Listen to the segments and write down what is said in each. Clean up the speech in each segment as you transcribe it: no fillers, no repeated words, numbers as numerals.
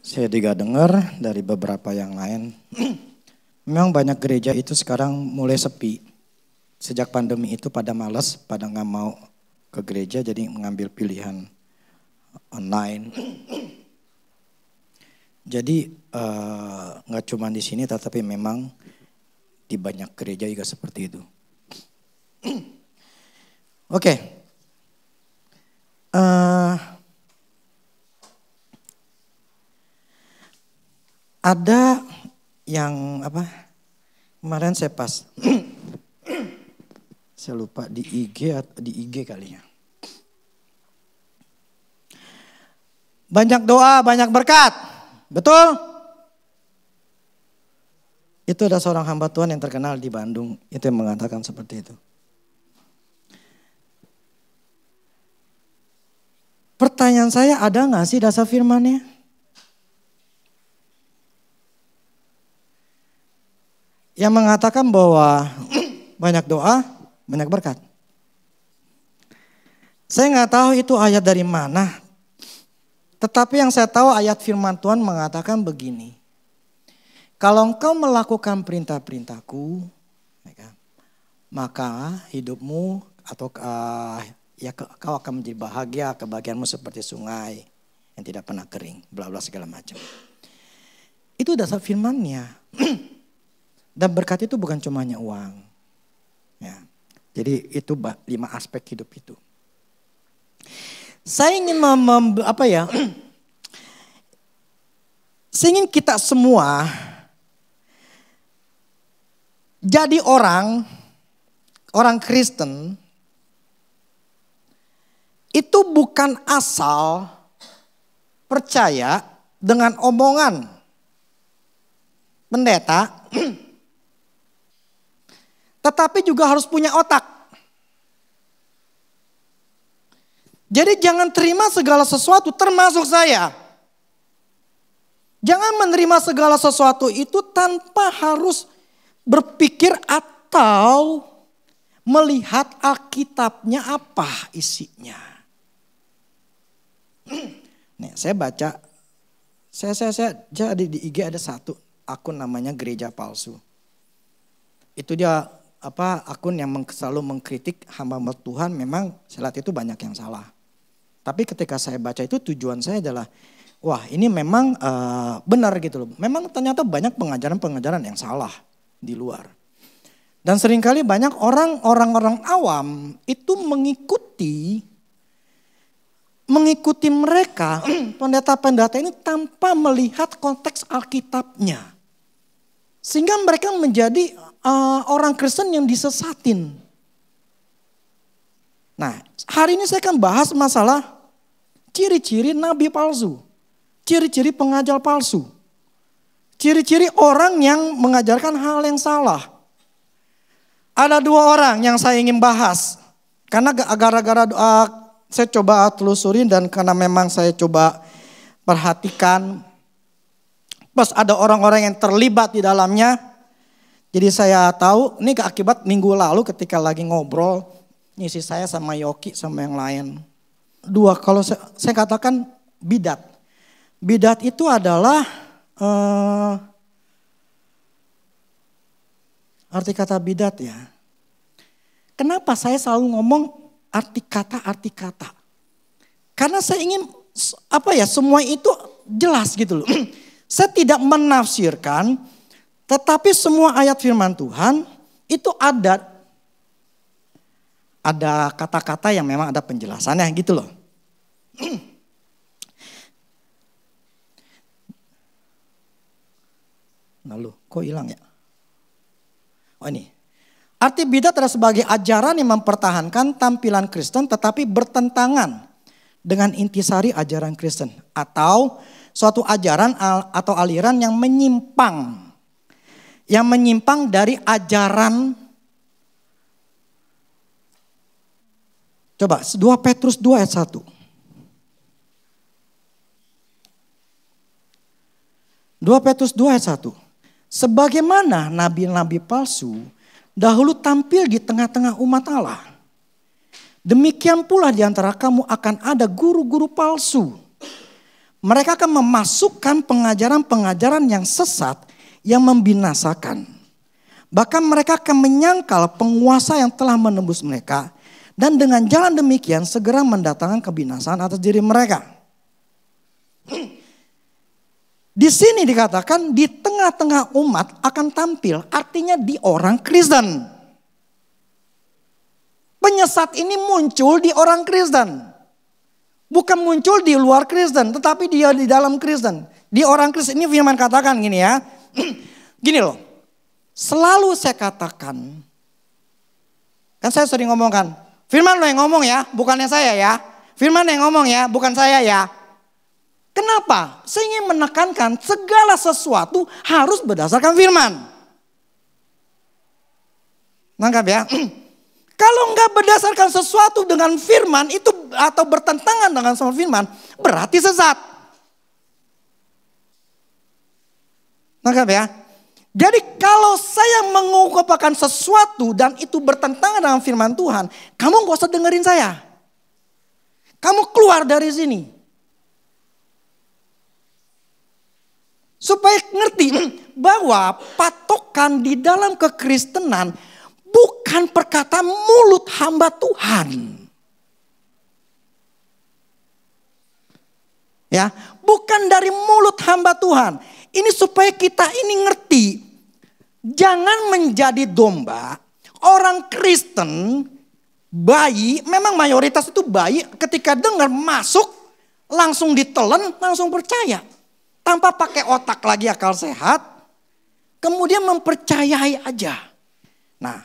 Saya juga dengar dari beberapa yang lain, memang banyak gereja itu sekarang mulai sepi. Sejak pandemi itu pada malas, pada nggak mau ke gereja, jadi mengambil pilihan online. Jadi nggak cuma di sini, tetapi memang di banyak gereja juga seperti itu. Oke. Ada yang apa? Kemarin saya pas, saya lupa di IG kali ya. Banyak doa, banyak berkat, betul? Itu ada seorang hamba Tuhan yang terkenal di Bandung, itu yang mengatakan seperti itu. Pertanyaan saya, ada nggak sih dasar firman-nya? Yang mengatakan bahwa banyak doa, banyak berkat. Saya nggak tahu itu ayat dari mana. Tetapi yang saya tahu ayat firman Tuhan mengatakan begini. Kalau engkau melakukan perintah-perintahku, maka hidupmu atau kau akan menjadi bahagia, kebahagiaanmu seperti sungai yang tidak pernah kering, bla bla segala macam. Itu dasar firman-nya. Dan berkat itu bukan cuma hanya uang. Ya. Jadi itu 5 aspek hidup itu. Saya ingin saya ingin kita semua jadi orang Kristen itu bukan asal percaya dengan omongan pendeta, tetapi juga harus punya otak. Jadi jangan terima segala sesuatu termasuk saya. Jangan menerima segala sesuatu itu tanpa harus berpikir atau melihat Alkitabnya apa isinya. Nih, saya baca, saya jadi di IG ada satu akun namanya Gereja Palsu. Itu dia akun yang selalu mengkritik hamba Tuhan, memang saya lihat itu banyak yang salah. Tapi ketika saya baca itu tujuan saya adalah, wah ini memang benar gitu loh. Memang ternyata banyak pengajaran-pengajaran yang salah di luar. Dan seringkali banyak orang-orang awam itu mengikuti mereka, pendeta-pendeta ini tanpa melihat konteks Alkitabnya. Sehingga mereka menjadi orang Kristen yang disesatin. Nah, hari ini saya akan bahas masalah ciri-ciri nabi palsu. Ciri-ciri pengajar palsu. Ciri-ciri orang yang mengajarkan hal yang salah. Ada 2 orang yang saya ingin bahas. Karena gara-gara saya coba telusurin dan karena memang saya coba perhatikan. Plus ada orang-orang yang terlibat di dalamnya. Jadi saya tahu ini akibat minggu lalu ketika lagi ngobrol. Ngisi saya sama Yoki sama yang lain. 2 kalau saya katakan bidat. Bidat itu adalah arti kata bidat ya. Kenapa saya selalu ngomong arti kata. Karena saya ingin semua itu jelas gitu loh. Saya tidak menafsirkan, tetapi semua ayat firman Tuhan itu ada kata-kata yang memang ada penjelasannya gitu loh. Lalu kok hilang ya? Oh ini. Arti bidat adalah sebagai ajaran yang mempertahankan tampilan Kristen tetapi bertentangan dengan intisari ajaran Kristen. Atau suatu ajaran atau aliran yang menyimpang. Yang menyimpang dari ajaran. Coba 2 Petrus 2 ayat 1. 2 Petrus 2 ayat 1. Sebagaimana nabi-nabi palsu dahulu tampil di tengah-tengah umat Allah. Demikian pula di antara kamu akan ada guru-guru palsu. Mereka akan memasukkan pengajaran-pengajaran yang sesat yang membinasakan. Bahkan mereka akan menyangkal penguasa yang telah menembus mereka. Dan dengan jalan demikian segera mendatangkan kebinasaan atas diri mereka. Di sini dikatakan di tengah-tengah umat akan tampil, artinya di orang Kristen. Penyesat ini muncul di orang Kristen. Bukan muncul di luar Kristen, tetapi dia di dalam Kristen. Di orang Kristen ini firman katakan gini ya. Gini loh. Selalu saya katakan. Kan saya sering ngomongkan. Firman lo yang ngomong ya, bukannya saya ya. Firman yang ngomong ya, bukan saya ya. Kenapa? Saya ingin menekankan segala sesuatu harus berdasarkan firman. Nangkap ya? Kalau enggak berdasarkan sesuatu dengan firman itu atau bertentangan dengan sama firman, berarti sesat. Nangkap ya? Jadi kalau saya mengungkapkan sesuatu dan itu bertentangan dengan firman Tuhan, kamu gak usah dengerin saya. Kamu keluar dari sini. Supaya ngerti bahwa patokan di dalam kekristenan bukan perkataan mulut hamba Tuhan. Ya, bukan dari mulut hamba Tuhan. Ini supaya kita ini ngerti. Jangan menjadi domba. Orang Kristen, bayi, memang mayoritas itu bayi ketika dengar masuk langsung ditelan, langsung percaya. Tanpa pakai otak lagi akal sehat. Kemudian mempercayai aja. Nah,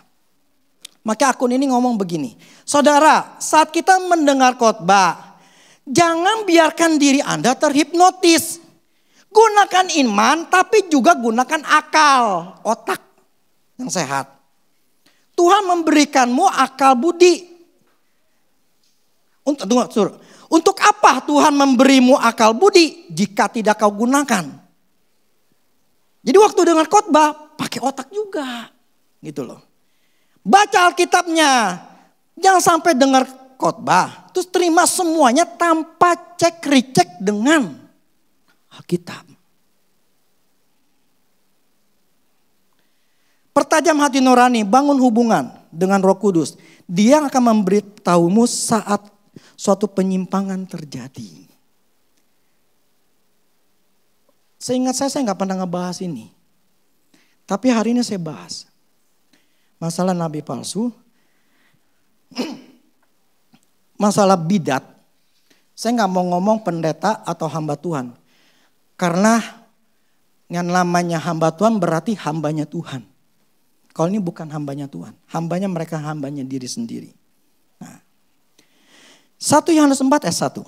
maka akun ini ngomong begini. Saudara, saat kita mendengar khotbah, jangan biarkan diri Anda terhipnotis. Gunakan iman tapi juga gunakan akal, otak yang sehat. Tuhan memberikanmu akal budi. Untuk apa Tuhan memberimu akal budi jika tidak kau gunakan? Jadi waktu dengar khotbah pakai otak juga, gitu loh. Baca Alkitabnya, jangan sampai dengar khotbah terus terima semuanya tanpa cek recheck dengan Alkitab. Pertajam hati nurani, bangun hubungan dengan Roh Kudus. Dia akan memberitahumu saat suatu penyimpangan terjadi. Seingat saya nggak pernah ngebahas ini. Tapi hari ini saya bahas. Masalah nabi palsu. Masalah bidat. Saya nggak mau ngomong pendeta atau hamba Tuhan. Karena yang namanya hamba Tuhan berarti hambanya Tuhan. Kalau ini bukan hambanya Tuhan. Hambanya mereka hambanya diri sendiri. Nah, 1 Yohanes 4 ayat 1.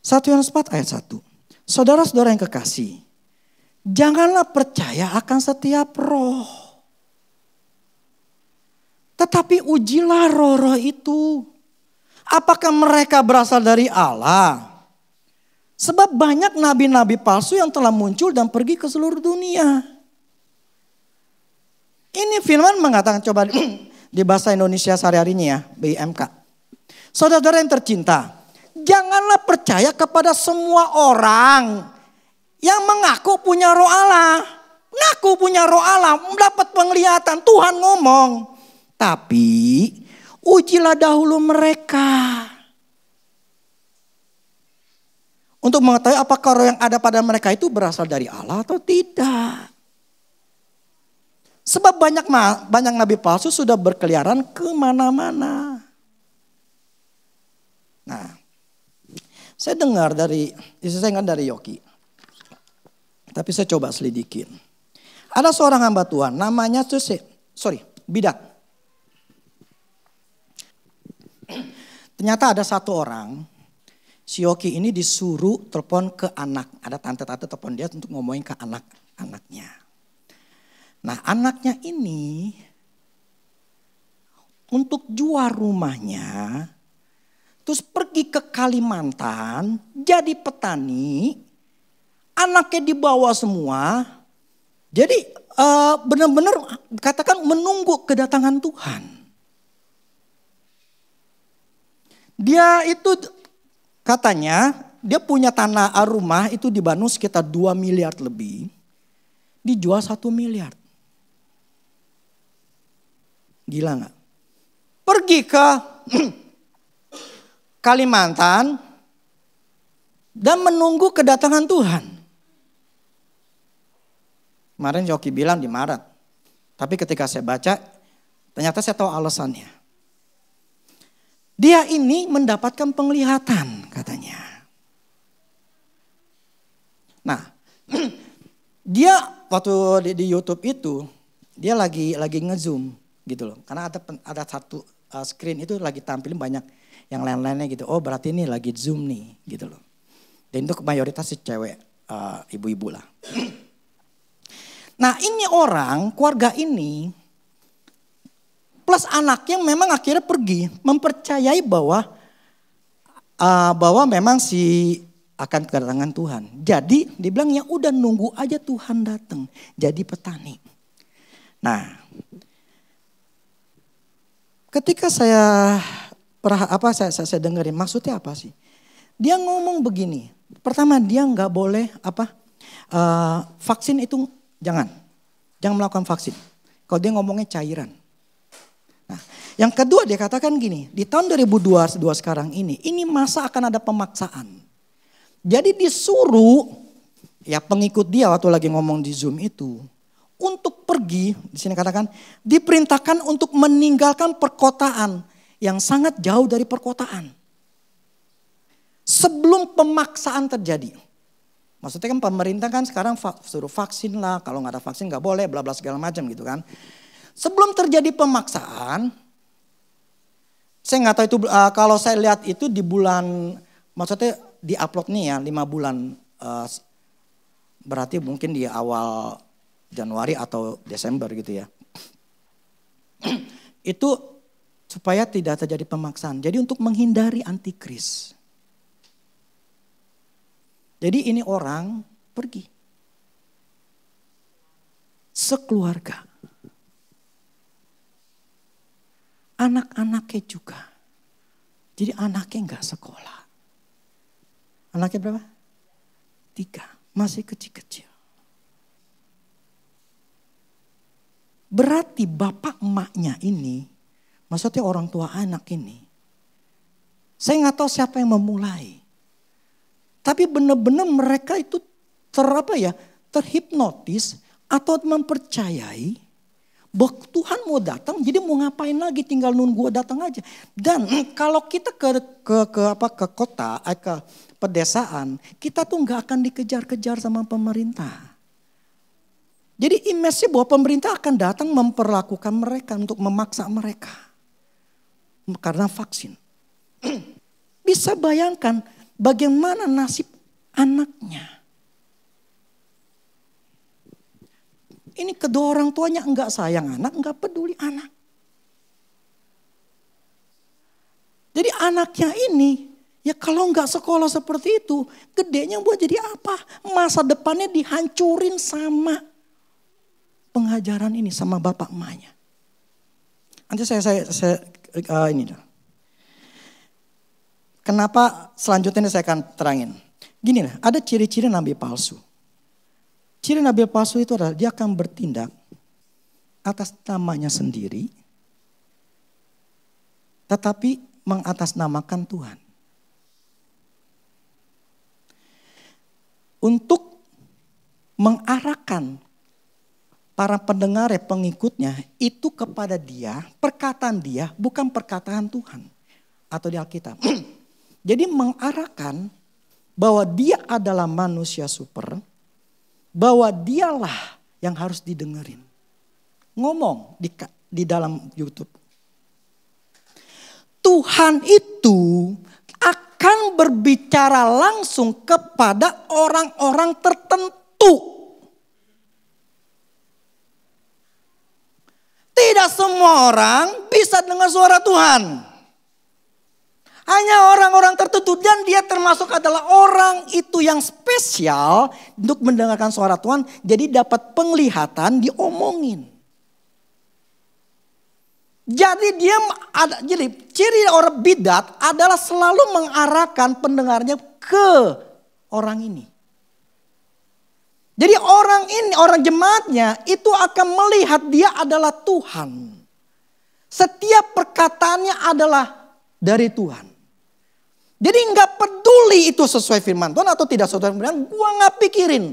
1 Yohanes 4 ayat 1. Saudara-saudara yang kekasih. Janganlah percaya akan setiap roh. Tetapi ujilah roh-roh itu. Apakah mereka berasal dari Allah? Sebab banyak nabi-nabi palsu yang telah muncul dan pergi ke seluruh dunia. Ini firman mengatakan, coba di bahasa Indonesia sehari-harinya ya, BIMK. Saudara-saudara yang tercinta, janganlah percaya kepada semua orang yang mengaku punya roh Allah. Ngaku punya roh Allah, mendapat penglihatan, Tuhan ngomong. Tapi ujilah dahulu mereka. Untuk mengetahui apakah roh yang ada pada mereka itu berasal dari Allah atau tidak. Sebab banyak nabi palsu sudah berkeliaran kemana-mana. Nah, saya dengar saya ingat dari Yoki. Tapi saya coba selidikin. Ada seorang hamba Tuhan namanya bidat. Ternyata ada satu orang, si Yoki ini disuruh telepon ke anak. Ada tante-tante telepon dia untuk ngomongin ke anak-anaknya. Nah, anaknya ini untuk jual rumahnya, terus pergi ke Kalimantan, jadi petani, anaknya dibawa semua. Jadi benar-benar katakan menunggu kedatangan Tuhan. Dia itu Katanya dia punya tanah rumah itu di Bandung sekitar 2 miliar lebih. Dijual 1 miliar. Gila gak? Pergi ke Kalimantan dan menunggu kedatangan Tuhan. Kemarin Joki bilang di Maret. Tapi ketika saya baca, ternyata saya tahu alasannya. Dia ini mendapatkan penglihatan katanya. Nah, dia waktu di YouTube itu, dia lagi nge-zoom gitu loh. Karena ada satu screen itu lagi tampilin banyak yang lain-lainnya gitu. Oh berarti ini lagi zoom nih gitu loh. Dan itu mayoritas si cewek, ibu-ibu lah. Nah ini orang, keluarga ini, plus anaknya memang akhirnya pergi mempercayai bahwa memang si akan kedatangan Tuhan. Jadi dibilang ya udah nunggu aja Tuhan datang jadi petani. Nah, ketika saya dengerin maksudnya apa sih? Dia ngomong begini. Pertama dia nggak boleh vaksin itu jangan melakukan vaksin. Kalau dia ngomongnya cairan. Nah, yang kedua dia katakan gini, di tahun 2022 sekarang ini masa akan ada pemaksaan. Jadi disuruh ya pengikut dia waktu lagi ngomong di Zoom itu untuk pergi, di sini katakan diperintahkan untuk meninggalkan perkotaan yang sangat jauh dari perkotaan. Sebelum pemaksaan terjadi. Maksudnya kan pemerintah kan sekarang suruh vaksin lah, kalau nggak ada vaksin nggak boleh, bla bla segala macam gitu kan. Sebelum terjadi pemaksaan, saya nggak tahu itu kalau saya lihat itu di bulan, maksudnya di upload nih ya 5 bulan, berarti mungkin di awal Januari atau Desember gitu ya. Itu supaya tidak terjadi pemaksaan. Jadi untuk menghindari antikris. Jadi ini orang pergi. Sekeluarga. Anak-anaknya juga. Jadi anaknya enggak sekolah. Anaknya berapa? 3. Masih kecil-kecil. Berarti bapak emaknya ini. Maksudnya orang tua anak ini. Saya nggak tahu siapa yang memulai. Tapi benar-benar mereka itu terhipnotis atau mempercayai bahwa Tuhan mau datang, jadi mau ngapain lagi, tinggal nunggu datang aja. Dan kalau kita ke kota, ke pedesaan, kita tuh nggak akan dikejar-kejar sama pemerintah. Jadi image-nya bahwa pemerintah akan datang memperlakukan mereka untuk memaksa mereka karena vaksin. Bisa bayangkan bagaimana nasib anaknya. Ini kedua orang tuanya enggak sayang anak, enggak peduli anak. Jadi anaknya ini, ya kalau enggak sekolah seperti itu, gedenya buat jadi apa? Masa depannya dihancurin sama pengajaran ini, sama bapak emaknya. Nanti saya ini. Kenapa selanjutnya saya akan terangin. Gini lah, ada ciri-ciri nabi palsu. Ciri nabi palsu itu adalah dia akan bertindak atas namanya sendiri, tetapi mengatasnamakan Tuhan. Untuk mengarahkan para pendengar pengikutnya itu kepada dia, perkataan dia bukan perkataan Tuhan atau di Alkitab. Jadi mengarahkan bahwa dia adalah manusia super, bahwa dialah yang harus didengerin. Ngomong di dalam YouTube. Tuhan itu akan berbicara langsung kepada orang-orang tertentu. Tidak semua orang bisa dengar suara Tuhan. Hanya orang-orang tertentu dan dia termasuk adalah orang itu yang spesial untuk mendengarkan suara Tuhan. Jadi dapat penglihatan diomongin. Jadi jadi ciri orang bidat adalah selalu mengarahkan pendengarnya ke orang ini. Jadi orang jemaatnya itu akan melihat dia adalah Tuhan. Setiap perkataannya adalah dari Tuhan. Jadi nggak peduli itu sesuai firman Tuhan atau tidak sesuai firman Tuhan, gua nggak pikirin.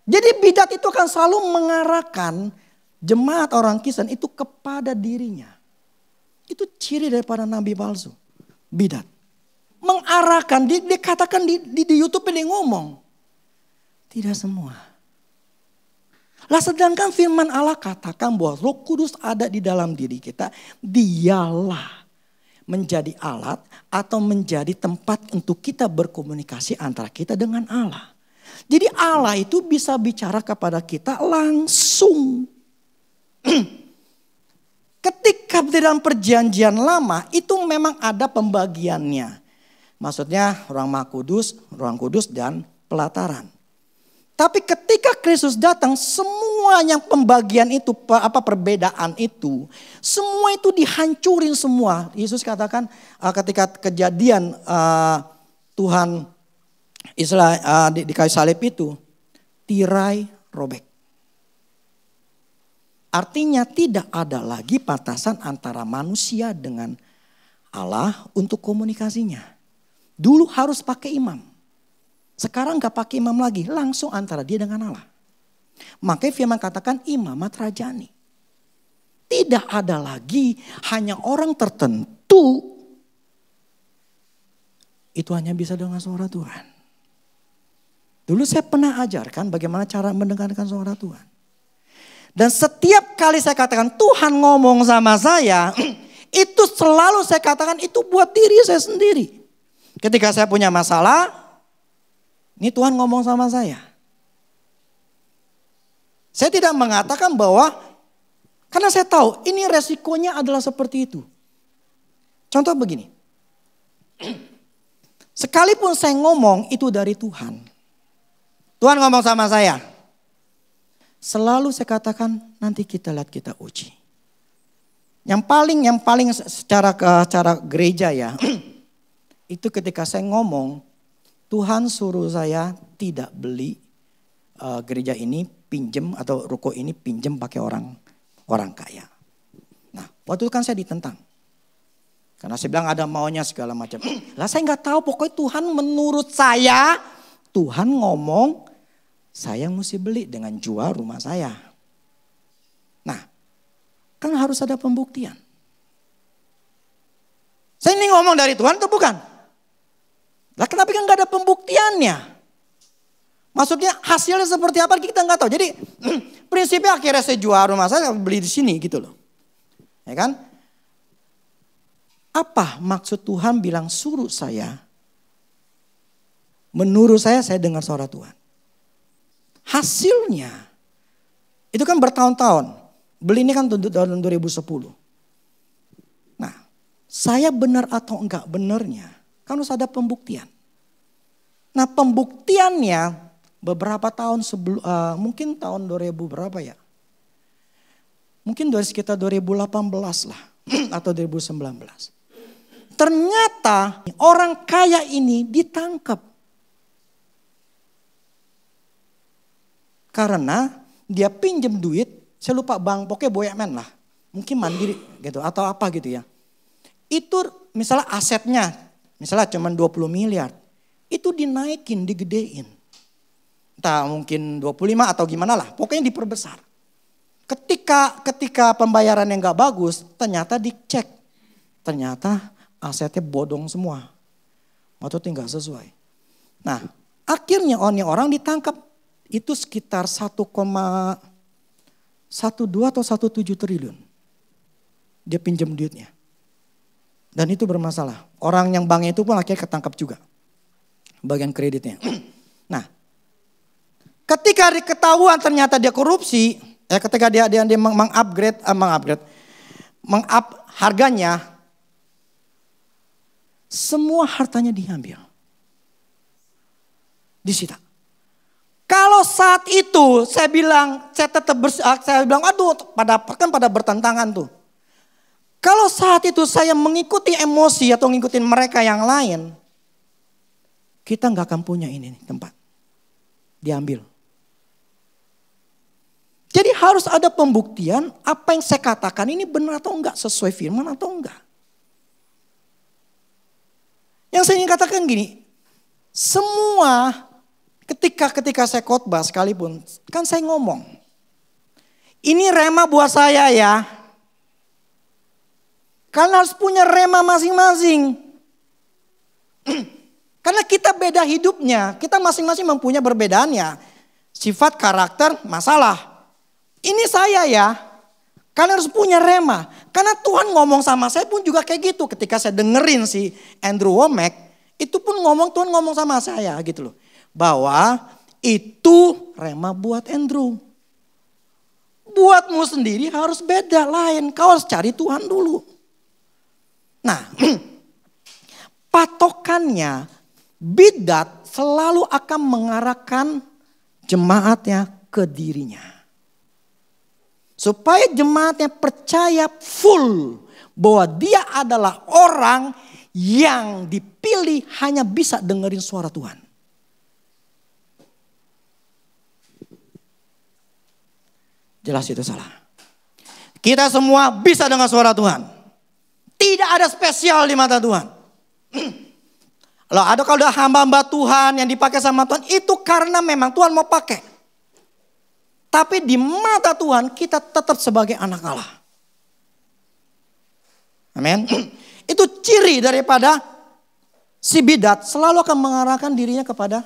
Jadi bidat itu akan selalu mengarahkan jemaat orang Kristen itu kepada dirinya. Itu ciri daripada nabi palsu. Bidat. Mengarahkan, dikatakan di YouTube dia ngomong. Tidak semua. Lah sedangkan firman Allah katakan bahwa Roh Kudus ada di dalam diri kita. Dialah menjadi alat atau menjadi tempat untuk kita berkomunikasi antara kita dengan Allah. Jadi Allah itu bisa bicara kepada kita langsung. Ketika di dalam perjanjian lama itu memang ada pembagiannya. Maksudnya ruang kudus dan pelataran. Tapi ketika Kristus datang semua yang pembagian itu, perbedaan itu. Semua itu dihancurin semua. Yesus katakan ketika kejadian Tuhan Israel di kayu salib itu. Tirai robek. Artinya tidak ada lagi batasan antara manusia dengan Allah untuk komunikasinya. Dulu harus pakai imam. Sekarang gak pakai imam lagi. Langsung antara dia dengan Allah. Makanya firman katakan imamat rajani. Tidak ada lagi hanya orang tertentu. Itu hanya bisa dengan suara Tuhan. Dulu saya pernah ajarkan bagaimana cara mendengarkan suara Tuhan. Dan setiap kali saya katakan Tuhan ngomong sama saya, itu selalu saya katakan itu buat diri saya sendiri. Ketika saya punya masalah, ini Tuhan ngomong sama saya. Saya tidak mengatakan bahwa, karena saya tahu ini resikonya adalah seperti itu. Contoh begini. Sekalipun saya ngomong itu dari Tuhan. Tuhan ngomong sama saya. Selalu saya katakan nanti kita lihat kita uji. Yang paling secara gereja ya. Itu ketika saya ngomong. Tuhan suruh saya tidak beli gereja ini pinjem atau ruko ini pinjem pakai orang kaya. Nah waktu itu kan saya ditentang. Karena saya bilang ada maunya segala macam. Lah saya nggak tahu pokoknya Tuhan menurut saya. Tuhan ngomong. Saya mesti beli dengan jual rumah saya. Nah, kan harus ada pembuktian. Saya ini ngomong dari Tuhan atau bukan? Lah kenapa kan gak ada pembuktiannya? Maksudnya hasilnya seperti apa kita gak tahu. Jadi prinsipnya akhirnya saya jual rumah saya beli di sini gitu loh. Ya kan? Apa maksud Tuhan bilang suruh saya? Menurut saya dengar suara Tuhan. Hasilnya itu kan bertahun-tahun. Beli ini kan tahun 2010. Nah, saya benar atau enggak benarnya kan harus ada pembuktian. Nah, pembuktiannya beberapa tahun sebelum mungkin tahun 2000 berapa ya? Mungkin dari sekitar 2018 lah atau 2019. Ternyata orang kaya ini ditangkap. Karena dia pinjam duit, saya lupa bank, pokoknya BUMN lah. Mungkin Mandiri gitu atau apa gitu ya. Itu misalnya asetnya, misalnya cuma 20 miliar. Itu dinaikin, digedein. Entah mungkin 25 atau gimana lah, pokoknya diperbesar. Ketika pembayaran yang gak bagus, ternyata dicek. Ternyata asetnya bodong semua. Maksudnya gak sesuai. Nah akhirnya orang ditangkap. Itu sekitar 1,12 atau 1,7 triliun. Dia pinjam duitnya. Dan itu bermasalah. Orang yang banknya itu pun akhirnya ketangkap juga. Bagian kreditnya. Nah, ketika diketahuan ternyata dia korupsi. Ketika dia mengupgrade harganya. Semua hartanya diambil. Disita. Kalau saat itu saya bilang, saya bilang, aduh, pada bertentangan tuh. Kalau saat itu saya mengikuti emosi atau ngikutin mereka yang lain, kita nggak akan punya ini nih, tempat. Diambil. Jadi harus ada pembuktian apa yang saya katakan ini benar atau enggak, sesuai firman atau enggak. Yang saya ingin katakan gini, semua ketika saya khotbah sekalipun, kan saya ngomong, ini rema buat saya ya. Kalian harus punya rema masing-masing. Karena kita beda hidupnya, kita masing-masing mempunyai perbedaannya. Sifat, karakter, masalah. Ini saya ya, kalian harus punya rema. Karena Tuhan ngomong sama saya pun juga kayak gitu. Ketika saya dengerin si Andrew Wommack, itu pun Tuhan ngomong sama saya gitu loh. Bahwa itu rema buat Andrew. Buatmu sendiri harus beda, lain. Kau harus cari Tuhan dulu. Nah, patokannya bidat selalu akan mengarahkan jemaatnya ke dirinya. Supaya jemaatnya percaya full bahwa dia adalah orang yang dipilih hanya bisa dengerin suara Tuhan. Jelas itu salah. Kita semua bisa dengar suara Tuhan. Tidak ada spesial di mata Tuhan. Kalau ada hamba-hamba Tuhan yang dipakai sama Tuhan, itu karena memang Tuhan mau pakai. Tapi di mata Tuhan kita tetap sebagai anak Allah. Amin. Itu ciri daripada si bidat selalu akan mengarahkan dirinya kepada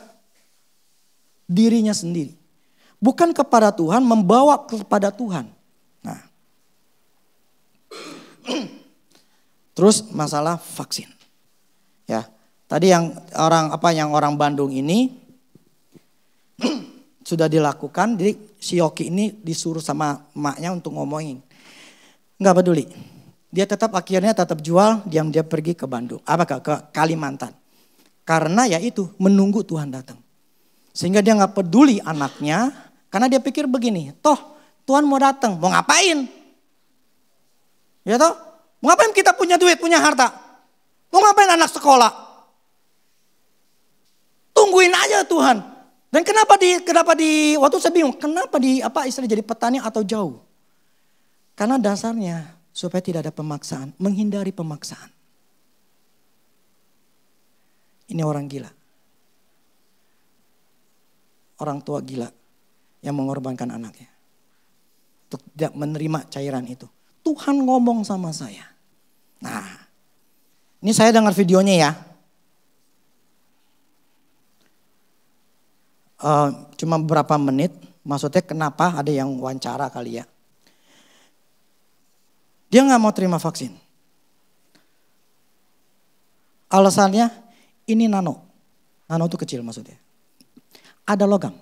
dirinya sendiri. Bukan kepada Tuhan, membawa kepada Tuhan. Nah. Terus masalah vaksin. Ya, tadi yang orang Bandung ini sudah dilakukan, jadi si Yoki ini disuruh sama emaknya untuk ngomongin. Enggak peduli. Dia akhirnya tetap jual, dia pergi ke Bandung, ke Kalimantan. Karena ya itu, menunggu Tuhan datang. Sehingga dia enggak peduli anaknya, karena dia pikir begini, toh Tuhan mau datang, mau ngapain? Ya toh, mau ngapain kita punya duit, punya harta? Mau ngapain anak sekolah? Tungguin aja Tuhan. Dan kenapa waktu saya bingung, kenapa istilah jadi petani atau jauh? Karena dasarnya supaya tidak ada pemaksaan, menghindari pemaksaan. Ini orang gila. Orang tua gila yang mengorbankan anaknya. Untuk tidak menerima cairan itu. Tuhan ngomong sama saya. Nah, ini saya dengar videonya ya. Cuma beberapa menit, maksudnya kenapa ada yang wawancara kali ya. Dia gak mau terima vaksin. Alasannya ini nano itu kecil maksudnya. Ada logam.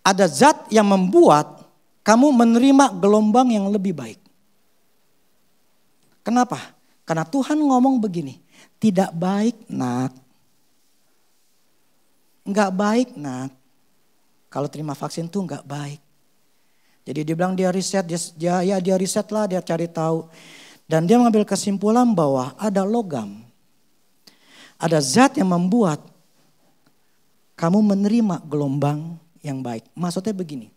Ada zat yang membuat kamu menerima gelombang yang lebih baik. Kenapa? Karena Tuhan ngomong begini, tidak baik nak. Enggak baik nak, kalau terima vaksin tuh enggak baik. Jadi dia bilang dia riset, dia riset lah, dia cari tahu. Dan dia mengambil kesimpulan bahwa ada logam. Ada zat yang membuat kamu menerima gelombang yang baik. Maksudnya begini,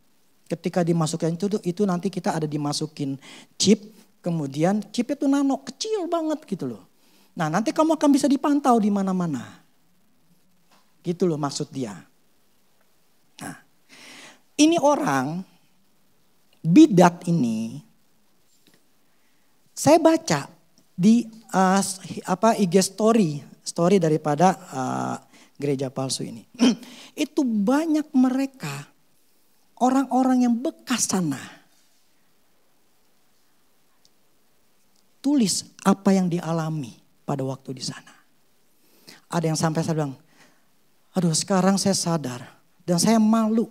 ketika dimasukkan itu nanti kita ada dimasukin chip, kemudian chip itu nano, kecil banget gitu loh. Nah nanti kamu akan bisa dipantau di mana-mana. Gitu loh maksud dia. Nah, ini orang bidat ini, saya baca di IG story daripada gereja palsu ini. Itu banyak mereka orang-orang yang bekas sana tulis apa yang dialami pada waktu di sana. Ada yang sampai saya bilang, aduh sekarang saya sadar dan saya malu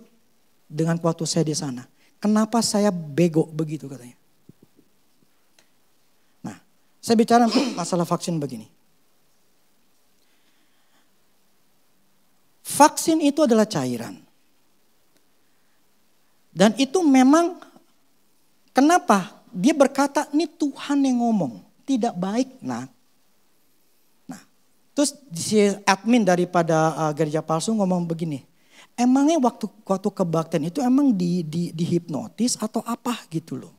dengan waktu saya di sana. Kenapa saya bego begitu katanya. Nah, saya bicara masalah vaksin begini. Vaksin itu adalah cairan. Dan itu memang kenapa? Dia berkata ini Tuhan yang ngomong. Tidak baik nak. Nah terus si admin daripada gereja palsu ngomong begini. Emangnya waktu kebaktian itu emang dihipnotis atau apa gitu loh.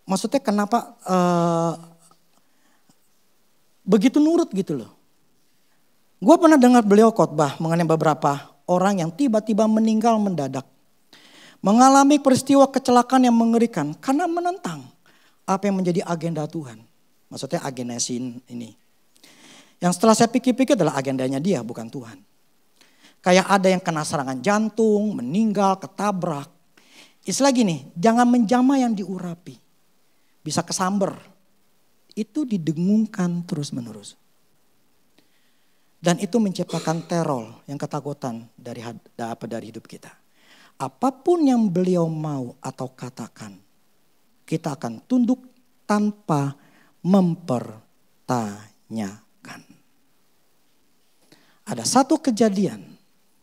Maksudnya kenapa begitu nurut gitu loh. Gue pernah dengar beliau khotbah mengenai beberapa orang yang tiba-tiba meninggal mendadak. Mengalami peristiwa kecelakaan yang mengerikan karena menentang apa yang menjadi agenda Tuhan. Maksudnya agenda ini. Yang setelah saya pikir-pikir adalah agendanya dia bukan Tuhan. Kayak ada yang kena serangan jantung, meninggal, ketabrak. Istilah gini, jangan menjama yang diurapi. Bisa kesamber. Itu didengungkan terus-menerus. Dan itu menciptakan teror yang ketakutan dari hidup kita. Apapun yang beliau mau atau katakan, kita akan tunduk tanpa mempertanyakan. Ada satu kejadian,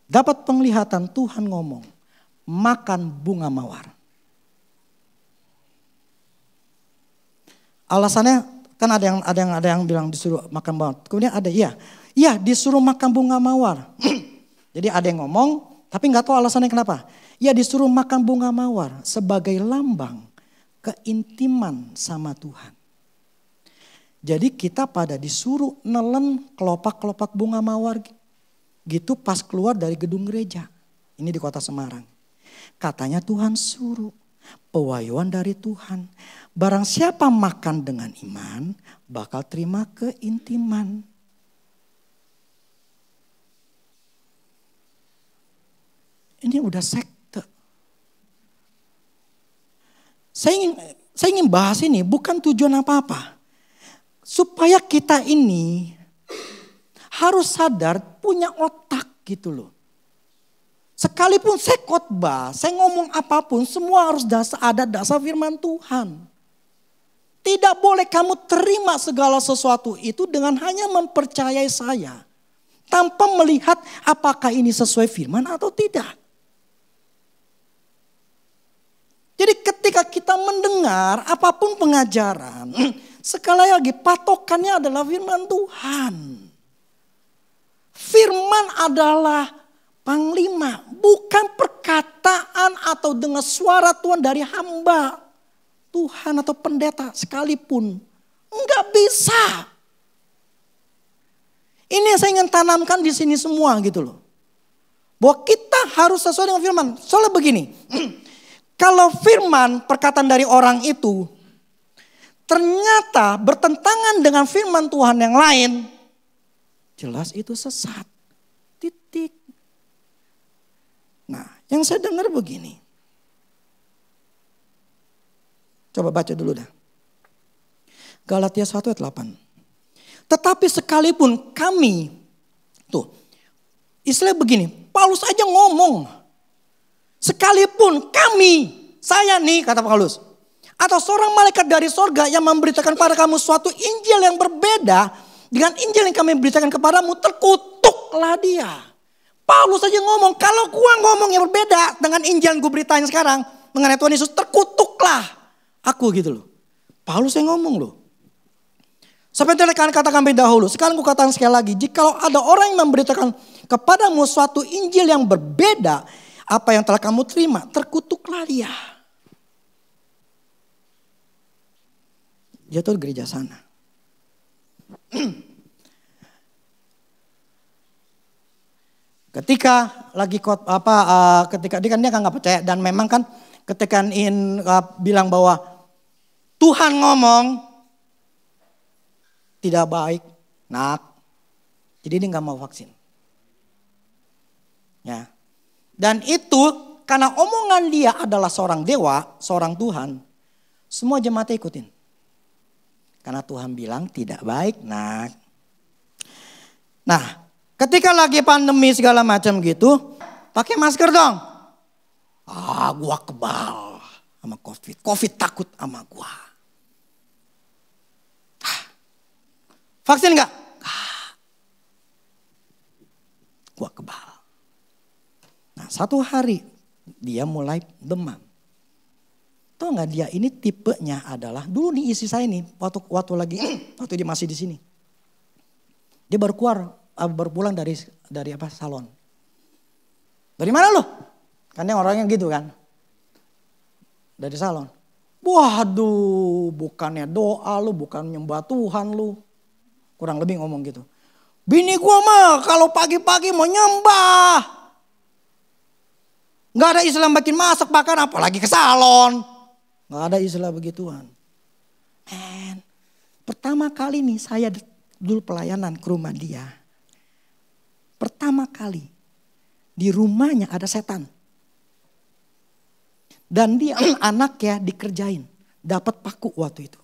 dapat penglihatan Tuhan ngomong, makan bunga mawar. Alasannya kan ada yang bilang disuruh makan mawar. Kemudian ada iya disuruh makan bunga mawar. Jadi ada yang ngomong tapi nggak tahu alasannya kenapa. Ya disuruh makan bunga mawar sebagai lambang keintiman sama Tuhan. Jadi kita pada disuruh nelen kelopak-kelopak bunga mawar gitu pas keluar dari gedung gereja. Ini di kota Semarang. Katanya Tuhan suruh. Pewahyuan dari Tuhan. Barang siapa makan dengan iman bakal terima keintiman. Ini udah sekte. Saya ingin bahas ini bukan tujuan apa-apa. Supaya kita ini harus sadar punya otak gitu loh. Sekalipun saya khotbah, saya ngomong apapun, semua harus ada dasar firman Tuhan. Tidak boleh kamu terima segala sesuatu itu dengan hanya mempercayai saya. Tanpa melihat apakah ini sesuai firman atau tidak. Jadi ketika kita mendengar apapun pengajaran, sekali lagi patokannya adalah firman Tuhan. Firman adalah panglima, bukan perkataan atau dengar suara Tuhan dari hamba Tuhan atau pendeta sekalipun. Enggak bisa. Ini yang saya ingin tanamkan di sini semua gitu loh. Bahwa kita harus sesuai dengan firman. Soalnya begini, kalau firman perkataan dari orang itu ternyata bertentangan dengan firman Tuhan yang lain, jelas itu sesat. Titik. Nah, yang saya dengar begini. Coba baca dulu dah. Galatia 1 ayat 8. Tetapi sekalipun kami, tuh, istilah begini, Paulus aja ngomong. Sekalipun kami, saya nih kata Paulus. Atau seorang malaikat dari sorga yang memberitakan pada kamu suatu Injil yang berbeda dengan Injil yang kami beritakan kepadamu, terkutuklah dia. Paulus aja ngomong, kalau gua ngomong yang berbeda dengan Injil yang gue beritain sekarang mengenai Tuhan Yesus, terkutuklah aku gitu loh. Paulus yang ngomong loh. Seperti yang katakan dahulu, sekarang gue katakan sekali lagi, jika ada orang yang memberitakan kepadamu suatu Injil yang berbeda apa yang telah kamu terima, terkutuklah dia. Dia tuh gereja sana. Ketika lagi ketika dia kan nggak percaya dan memang kan ketika bilang bahwa Tuhan ngomong tidak baik, nak, jadi dia nggak mau vaksin. Ya, dan itu karena omongan dia adalah seorang dewa, seorang Tuhan, semua jemaatnya ikutin. Karena Tuhan bilang tidak baik, nak. Nah. Ketika lagi pandemi segala macam gitu, pakai masker dong. Gua kebal sama COVID. COVID takut sama gua. Vaksin enggak? Gua kebal. Nah, satu hari dia mulai demam. Tahu nggak dia ini tipenya adalah, dulu nih isi saya nih, waktu dia masih di sini. Dia baru pulang dari salon. Dari mana lo? Kan dia orangnya gitu kan. Dari salon. Waduh, bukannya doa lu, bukan nyembah Tuhan lu. Kurang lebih ngomong gitu. Bini gua mah kalau pagi-pagi mau nyembah. Gak ada istilah makin masak bahkan apalagi ke salon. Gak ada istilah begituan. Pertama kali nih saya dulu pelayanan ke rumah dia. Pertama kali di rumahnya ada setan. Dan dia anaknya dikerjain. Dapat paku waktu itu.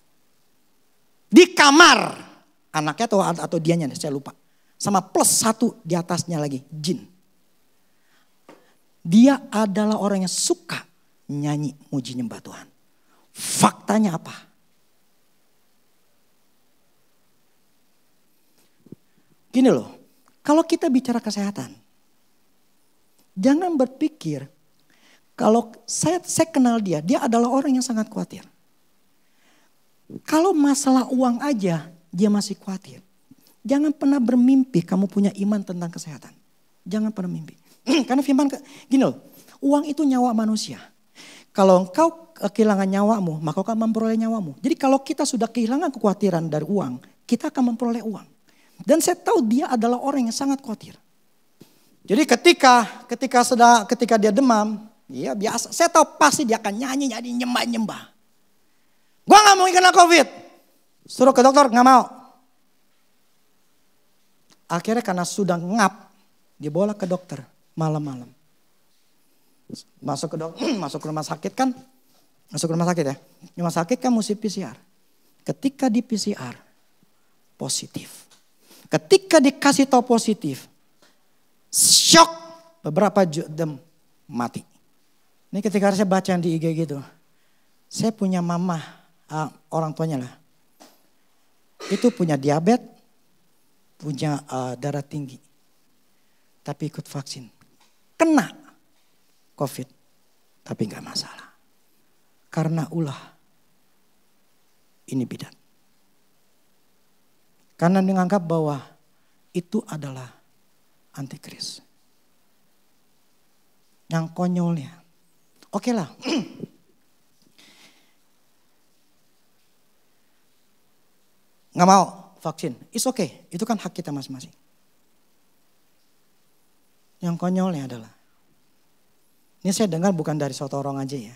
Di kamar. Anaknya atau dianya saya lupa. Sama plus 1 di atasnya lagi. Jin. Dia adalah orang yang suka nyanyi muji nyembah Tuhan. Faktanya apa? Gini loh. Kalau kita bicara kesehatan. Jangan berpikir. Kalau saya kenal dia adalah orang yang sangat khawatir. Kalau masalah uang aja, dia masih khawatir. Jangan pernah bermimpi kamu punya iman tentang kesehatan. Jangan pernah mimpi. Karena firman, gini loh, uang itu nyawa manusia. Kalau engkau kehilangan nyawamu, maka kau akan memperoleh nyawamu. Jadi kalau kita sudah kehilangan kekhawatiran dari uang, kita akan memperoleh uang. Dan saya tahu dia adalah orang yang sangat khawatir. Jadi ketika dia demam, iya biasa. Saya tahu pasti dia akan nyanyi nyembah. Gua gak mau kena COVID. Suruh ke dokter, gak mau. Akhirnya karena sudah ngap, dibawa ke dokter malam-malam. Masuk ke rumah sakit kan. Masuk ke rumah sakit ya. Rumah sakit kan mesti PCR. Ketika di PCR, positif. Ketika dikasih tahu positif, shock. Beberapa jam mati. Ini ketika saya baca yang di IG gitu. Saya punya mama, orang tuanya lah. Itu punya diabetes, punya darah tinggi. Tapi ikut vaksin. Kena COVID. Tapi gak masalah. Karena ulah. Ini bidat. Karena menganggap bahwa itu adalah antikris. Yang konyolnya. Oke lah. Nggak mau vaksin. It's okay. Itu kan hak kita masing-masing. Yang konyolnya adalah. Ini saya dengar bukan dari suatu orang aja ya.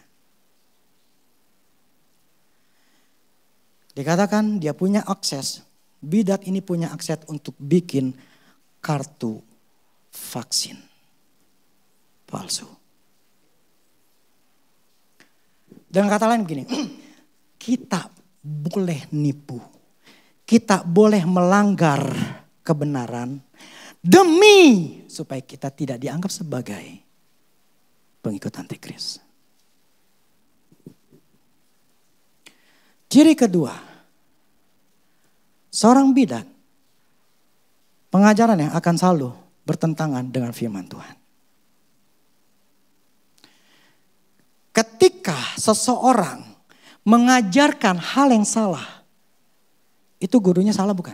Dikatakan dia punya akses. Bidat ini punya akses untuk bikin kartu vaksin palsu. Dengan kata lain begini, kita boleh nipu, kita boleh melanggar kebenaran demi supaya kita tidak dianggap sebagai pengikut antikris. Ciri kedua, seorang bidat, pengajarannya akan selalu bertentangan dengan firman Tuhan. Ketika seseorang mengajarkan hal yang salah, itu gurunya salah bukan?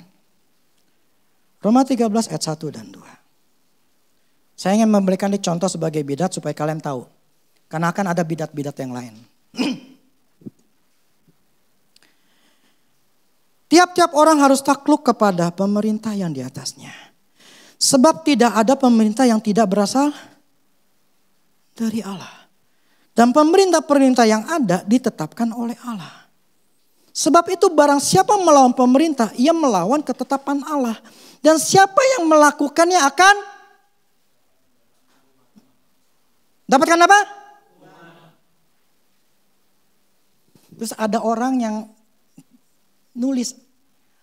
Roma 13 ayat 1 dan 2. Saya ingin memberikan contoh sebagai bidat supaya kalian tahu. Karena akan ada bidat-bidat yang lain. Tiap-tiap orang harus takluk kepada pemerintah yang di atasnya. Sebab tidak ada pemerintah yang tidak berasal dari Allah. Dan pemerintah-pemerintah yang ada ditetapkan oleh Allah. Sebab itu barang siapa melawan pemerintah, ia melawan ketetapan Allah. Dan siapa yang melakukannya akan dapatkan apa? Terus ada orang yang nulis,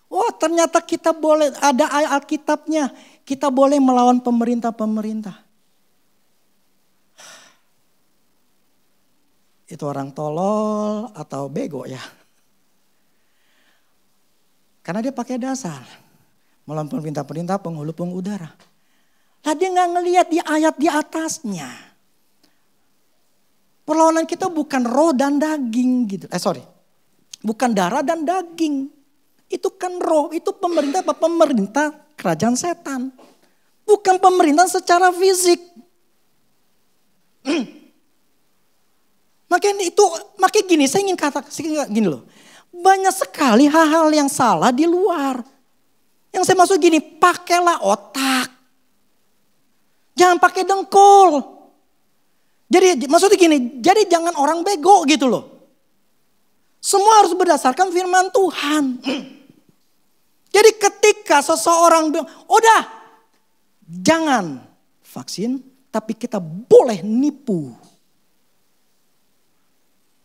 oh ternyata kita boleh, ada ayat Alkitabnya, kita boleh melawan pemerintah-pemerintah. Itu orang tolol atau bego ya. Karena dia pakai dasar. Melawan pemerintah-pemerintah penghulu udara. Lah dia gak ngelihat di ayat di atasnya. Perlawanan kita bukan roh dan daging gitu. Bukan darah dan daging. Itu kan roh, itu pemerintah apa? Pemerintah kerajaan setan. Bukan pemerintahan secara fisik. Makanya gini, saya ingin katakan gini loh. Banyak sekali hal-hal yang salah di luar. Yang saya maksud gini, pakailah otak. Jangan pakai dengkul. Jadi maksudnya gini, jadi jangan orang bego gitu loh. Semua harus berdasarkan firman Tuhan. Jadi ketika seseorang bilang, udah jangan vaksin, tapi kita boleh nipu.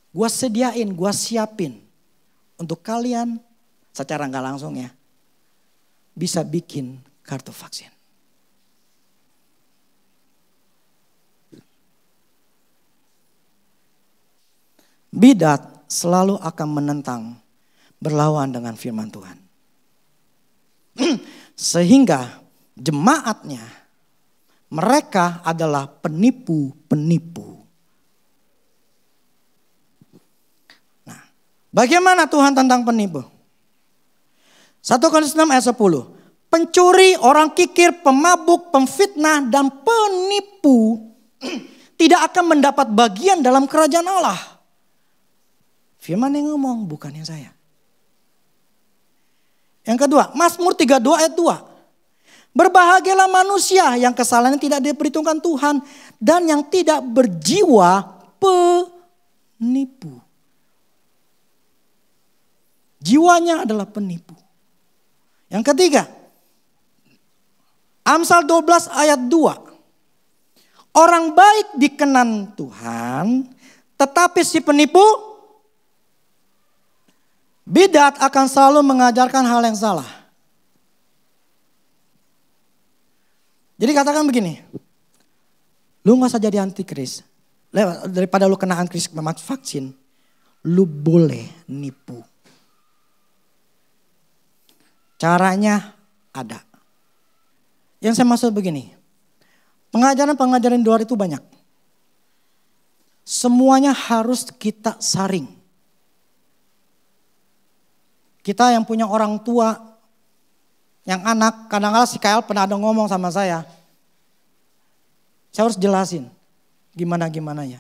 Gua sediain, gua siapin untuk kalian secara nggak langsung ya, bisa bikin kartu vaksin. Bidat selalu akan menentang, berlawan dengan firman Tuhan. Sehingga jemaatnya, mereka adalah penipu-penipu. Nah, bagaimana Tuhan tentang penipu? 1 Korintus 6 ayat 10. Pencuri, orang kikir, pemabuk, pemfitnah, dan penipu tidak akan mendapat bagian dalam kerajaan Allah. Firman yang ngomong, bukan yang saya. Yang kedua, Mazmur 32 ayat 2. Berbahagialah manusia yang kesalahannya tidak diperhitungkan Tuhan dan yang tidak berjiwa penipu. Jiwanya adalah penipu. Yang ketiga, Amsal 12 ayat 2. Orang baik dikenan Tuhan, tetapi si penipu, bidat akan selalu mengajarkan hal yang salah. Jadi katakan begini, lu gak usah jadi antikris. Daripada lu kena antikris vaksin, lu boleh nipu. Caranya ada. Yang saya maksud begini, pengajaran-pengajaran di luar itu banyak. Semuanya harus kita saring. Kita yang punya orang tua, yang anak, kadang-kadang si Kael pernah ada ngomong sama saya. Saya harus jelasin gimana-gimana ya.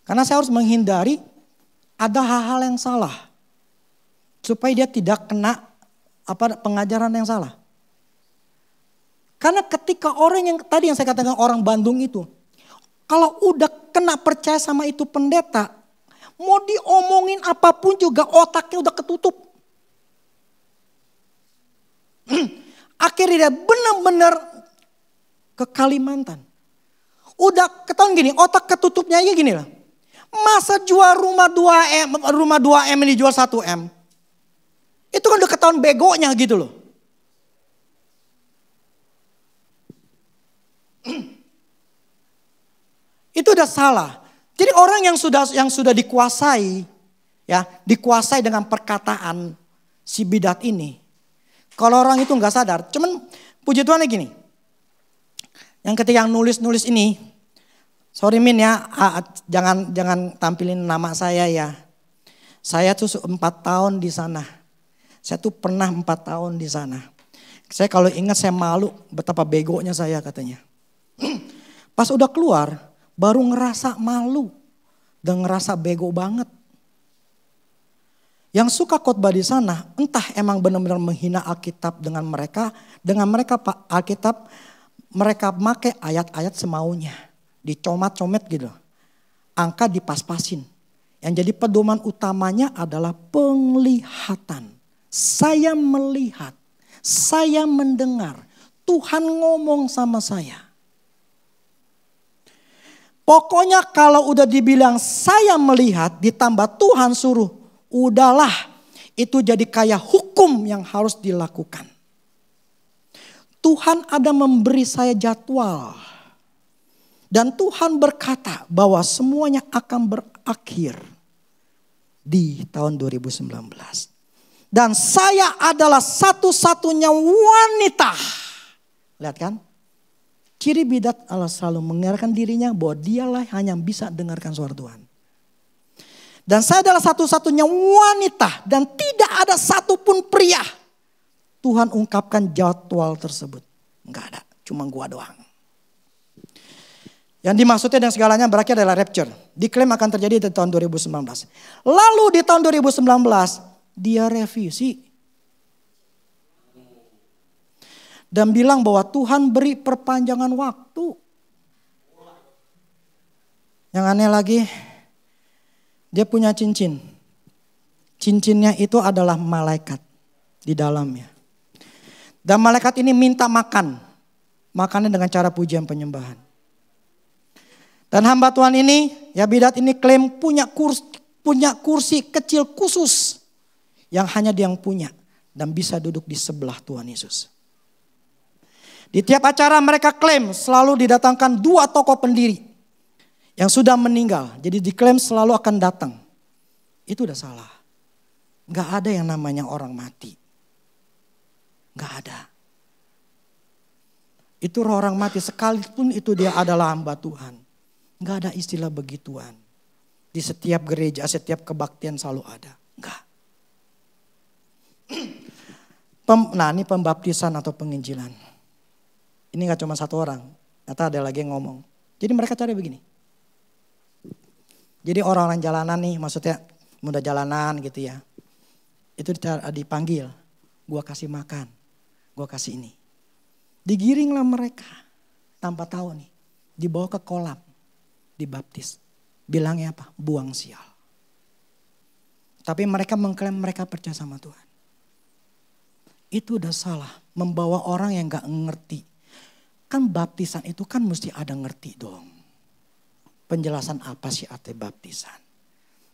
Karena saya harus menghindari ada hal-hal yang salah. Supaya dia tidak kena pengajaran yang salah. Karena ketika orang yang tadi yang saya katakan orang Bandung itu. Kalau udah kena percaya sama itu pendeta. Mau diomongin apapun juga otaknya udah ketutup. Akhirnya dia benar-benar ke Kalimantan. Udah ketahuan gini, otak ketutupnya aja gini lah. Masa jual rumah 2M ini jual 1M. Itu kan udah ketahuan begonya gitu loh. Itu udah salah. Jadi orang yang sudah dikuasai, ya, dikuasai dengan perkataan si bidat ini. Kalau orang itu nggak sadar, cuman puji Tuhan gini. Yang ketika yang nulis ini, sorry Min ya, jangan tampilin nama saya ya. Saya tuh 4 tahun di sana. Saya tuh pernah 4 tahun di sana. Saya kalau ingat saya malu betapa begonya saya katanya. Pas udah keluar, baru ngerasa malu dan ngerasa bego banget. Yang suka khotbah di sana, entah emang benar-benar menghina Alkitab dengan mereka Alkitab mereka pakai ayat-ayat semaunya, dicomat-comet gitu, angka dipas-pasin. Yang jadi pedoman utamanya adalah penglihatan. Saya melihat, saya mendengar, Tuhan ngomong sama saya. Pokoknya kalau udah dibilang saya melihat, ditambah Tuhan suruh, udahlah, itu jadi kayak hukum yang harus dilakukan. Tuhan ada memberi saya jadwal. Dan Tuhan berkata bahwa semuanya akan berakhir di tahun 2019. Dan saya adalah satu-satunya wanita. Lihat kan? Ciri bidat adalah selalu mengenalkan dirinya bahwa dialah hanya bisa dengarkan suara Tuhan. Dan saya adalah satu-satunya wanita dan tidak ada satupun pria. Tuhan ungkapkan jadwal tersebut. Enggak ada, cuma gua doang. Yang dimaksudnya dan segalanya berakhir adalah rapture. Diklaim akan terjadi di tahun 2019. Lalu di tahun 2019 dia revisi. Dan bilang bahwa Tuhan beri perpanjangan waktu. Yang aneh lagi, dia punya cincin. Cincinnya itu adalah malaikat di dalamnya. Dan malaikat ini minta makan. Makannya dengan cara pujian penyembahan. Dan hamba Tuhan ini, ya bidat ini klaim punya kursi kecil khusus. Yang hanya dia yang punya. Dan bisa duduk di sebelah Tuhan Yesus. Di tiap acara mereka klaim selalu didatangkan 2 tokoh pendiri. Yang sudah meninggal. Jadi diklaim selalu akan datang. Itu udah salah. Gak ada yang namanya orang mati. Gak ada. Itu roh orang mati sekalipun itu dia adalah hamba Tuhan. Gak ada istilah begituan. Di setiap gereja, setiap kebaktian selalu ada. Enggak. Nah ini pembaptisan atau penginjilan. Ini gak cuma satu orang. Ternyata ada lagi yang ngomong. Jadi mereka cari begini. Jadi orang-orang jalanan nih, maksudnya muda jalanan gitu ya. Itu dipanggil. Gua kasih makan. Gua kasih ini. Digiringlah mereka. Tanpa tahu nih. Dibawa ke kolam. Dibaptis. Bilangnya apa? Buang sial. Tapi mereka mengklaim mereka percaya sama Tuhan. Itu udah salah. Membawa orang yang gak ngerti. Kan baptisan itu kan mesti ada ngerti dong. Penjelasan apa sih arti baptisan.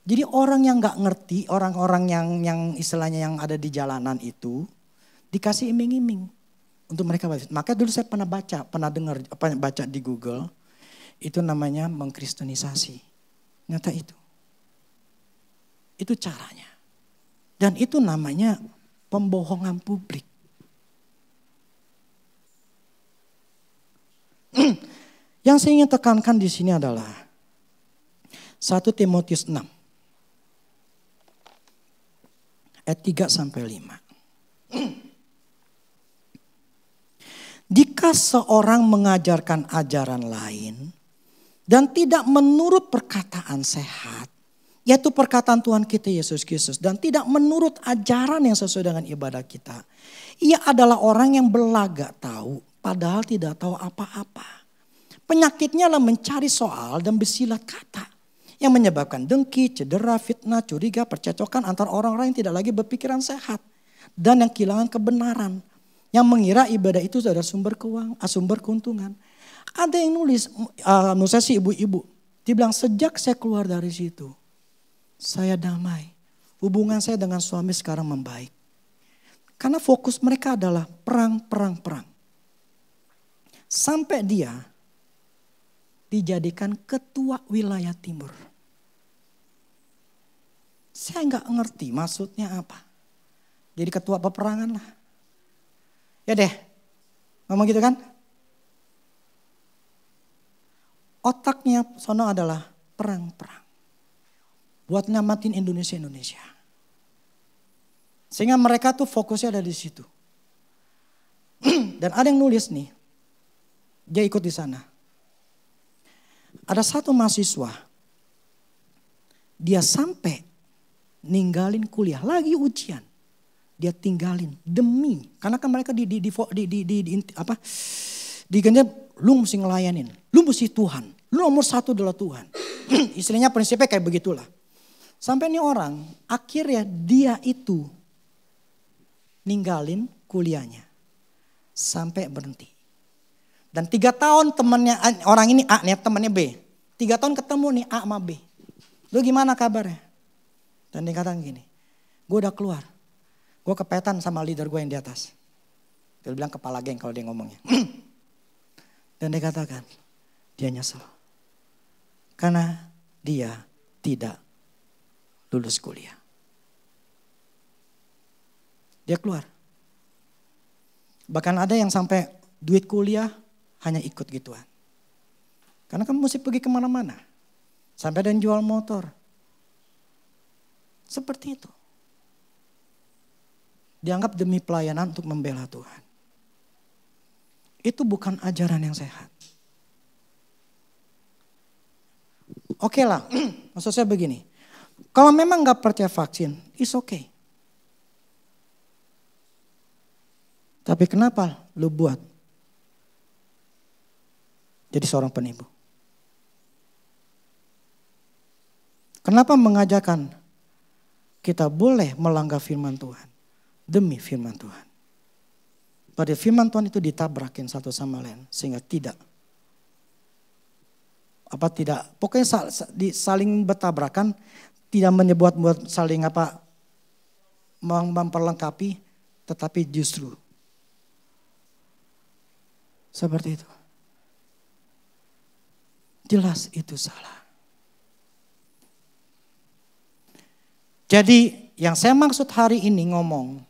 Jadi orang yang gak ngerti, orang-orang yang istilahnya yang ada di jalanan itu. Dikasih iming-iming. Untuk mereka baptis. Maka dulu saya pernah dengar, baca di Google. Itu namanya mengkristenisasi. Nyata itu. Itu caranya. Dan itu namanya pembohongan publik. Yang saya ingin tekankan di sini adalah 1 Timotius 6 ayat 3 sampai 5. Jika seorang mengajarkan ajaran lain dan tidak menurut perkataan sehat, yaitu perkataan Tuhan kita Yesus Kristus, dan tidak menurut ajaran yang sesuai dengan ibadah kita, ia adalah orang yang belagak tahu, padahal tidak tahu apa-apa. Penyakitnya adalah mencari soal dan bersilat kata yang menyebabkan dengki, cedera, fitnah, curiga, percecokan antara orang-orang yang tidak lagi berpikiran sehat dan yang kehilangan kebenaran, yang mengira ibadah itu adalah sumber keuntungan. Ada yang nulis si ibu-ibu, dia bilang sejak saya keluar dari situ, saya damai. Hubungan saya dengan suami sekarang membaik. Karena fokus mereka adalah perang. Sampai dia dijadikan ketua wilayah timur. Saya nggak ngerti maksudnya apa. Jadi ketua peperangan lah. Ya deh, ngomong gitu kan. Otaknya sono adalah perang. Buat nyamatin Indonesia. Sehingga mereka tuh fokusnya ada di situ. Dan ada yang nulis nih, dia ikut di sana. Ada satu mahasiswa, dia sampai ninggalin kuliah, lagi ujian. Dia tinggalin demi, karena kan mereka lu mesti ngelayanin, lu mesti Tuhan, lu nomor 1 adalah Tuhan. Istilahnya prinsipnya kayak begitulah. Sampai nih orang, akhirnya dia itu ninggalin kuliahnya. Sampai berhenti. Dan 3 tahun temannya, orang ini A nih temannya B. 3 tahun ketemu nih A sama B. Lu gimana kabarnya? Dan dia katakan gini, gue udah keluar. Gue kepetan sama leader gue yang di atas. Dia bilang kepala geng kalau dia ngomongnya. Dan dia katakan, dia nyesel. Karena dia tidak lulus kuliah. Dia keluar. Bahkan ada yang sampai duit kuliah hanya ikut gituan. Karena kamu mesti pergi kemana-mana. Sampai ada yang jual motor. Seperti itu. Dianggap demi pelayanan untuk membela Tuhan. Itu bukan ajaran yang sehat. Oke lah, maksud saya begini. Kalau memang gak percaya vaksin, it's okay. Tapi kenapa lu buat jadi seorang penipu? Kenapa mengajarkan kita boleh melanggar firman Tuhan demi firman Tuhan? Pada firman Tuhan itu ditabrakin satu sama lain sehingga pokoknya saling bertabrakan, tidak menyebut saling memperlengkapi, tetapi justru seperti itu. Jelas itu salah. Jadi yang saya maksud hari ini ngomong,